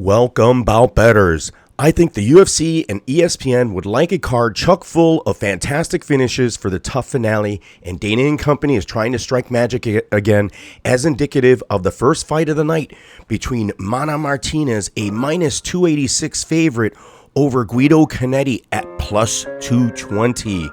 Welcome, Bout Betters. I think the UFC and ESPN would like a card chock full of fantastic finishes for the TUF finale, and Dana & Company is trying to strike magic again as indicative of the first fight of the night between Martinez, a minus 286 favorite, over Guido Cannetti at plus 220.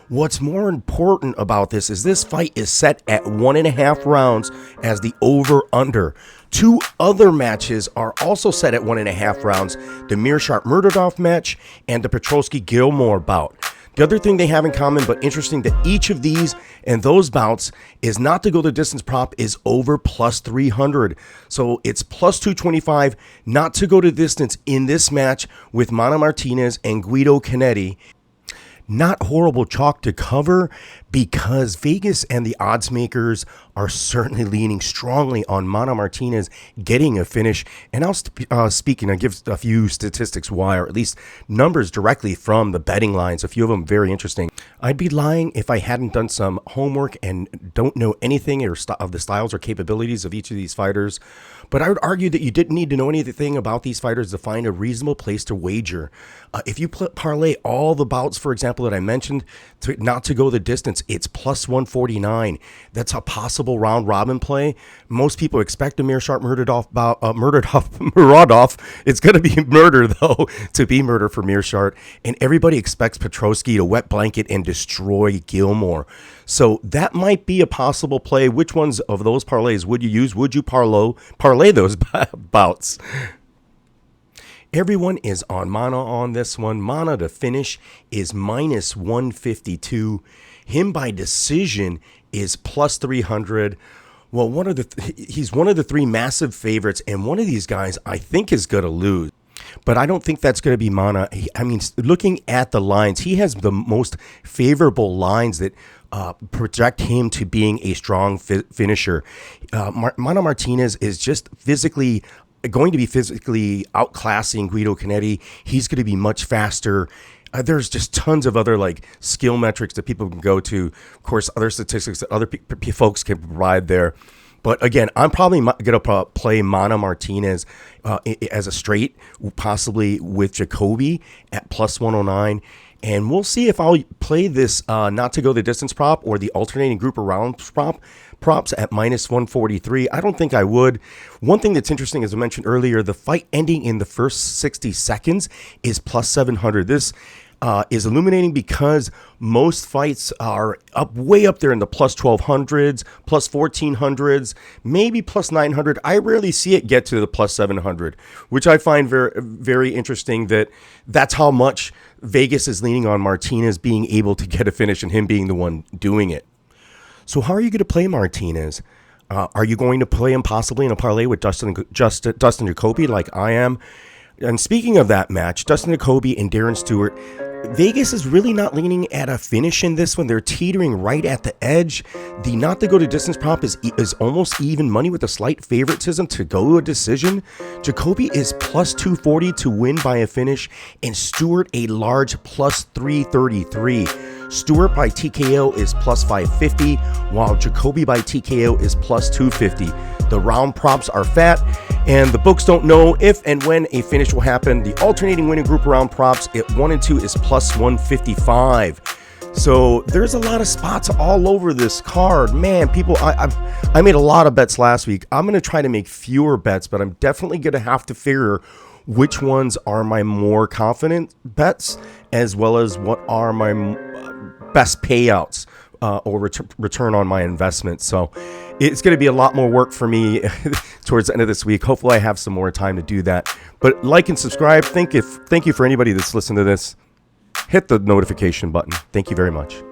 What's more important about this fight is set at 1.5 rounds as the over-under. Two other matches are also set at 1.5 rounds, the Meerschaert-Murderdoff match and the Petrosky-Gilmore bout. The other thing they have in common, but interesting, that each of these and those bouts is not to go the distance prop is over plus 300. So it's plus 225 not to go to distance in this match with Martinez and Guido Cannetti. Not horrible chalk to cover because Vegas and the odds makers are certainly leaning strongly on Martinez getting a finish. And I'll speak and give a few statistics why, or at least numbers directly from the betting lines, a few of them very interesting. I'd be lying if I hadn't done some homework and don't know anything of the styles or capabilities of each of these fighters. But I would argue that you didn't need to know anything about these fighters to find a reasonable place to wager. If you parlay all the bouts, for example, that I mentioned, not to go the distance, it's plus 149. That's a possible round robin play. Most people expect a Meerschaert-Murderdoff bout, Murderdoff. It's going to be murder, though, to be murder for Meerschaert. And everybody expects Petrosky to wet blanket and destroy Gilmore. So that might be a possible play. Which ones of those parlays would you use? Would you parlay those bouts? Everyone is on Mana on this one. Mana to finish is minus 152. Him by decision is plus 300. Well, he's one of the three massive favorites, and one of these guys I think is going to lose. But I don't think that's going to be Mana. I mean, looking at the lines, he has the most favorable lines that project him to being a strong finisher. Martinez is just going to be physically outclassing Guido Cannetti. He's going to be much faster. There's just tons of other skill metrics that people can go to. Of course, other statistics that other folks can provide there. But again, I'm probably going to play Martinez as a straight, possibly with Jacoby at plus 109. And we'll see if I'll play this not to go the distance prop or the alternating group around props at minus 143. I don't think I would. One thing that's interesting, as I mentioned earlier, the fight ending in the first 60 seconds is plus 700. This is illuminating because most fights are way up there in the plus 1200s, plus 1400s, maybe plus 900. I rarely see it get to the plus 700, which I find very, very interesting. That's how much Vegas is leaning on Martinez being able to get a finish and him being the one doing it. So how are you going to play Martinez? Are you going to play him possibly in a parlay with Dustin Jacoby like I am? And speaking of that match, Dustin Jacoby and Darren Stewart, Vegas is really not leaning at a finish in this one. They're teetering right at the edge. The not to go to distance prop is almost even money with a slight favoritism to go to a decision. Jacoby is plus 240 to win by a finish, and Stewart a large plus 333. Stewart by TKO is plus 550, while Jacoby by TKO is plus 250. The round props are fat, and the books don't know if and when a finish will happen. The alternating winning group round props at 1 and 2 is plus 155. So there's a lot of spots all over this card. Man, people, I made a lot of bets last week. I'm going to try to make fewer bets, but I'm definitely going to have to figure which ones are my more confident bets, as well as what are my best payouts or return on my investment. So it's going to be a lot more work for me towards the end of this week. Hopefully I have some more time to do that. But like and subscribe. Thank you for anybody that's listened to this. Hit the notification button. Thank you very much.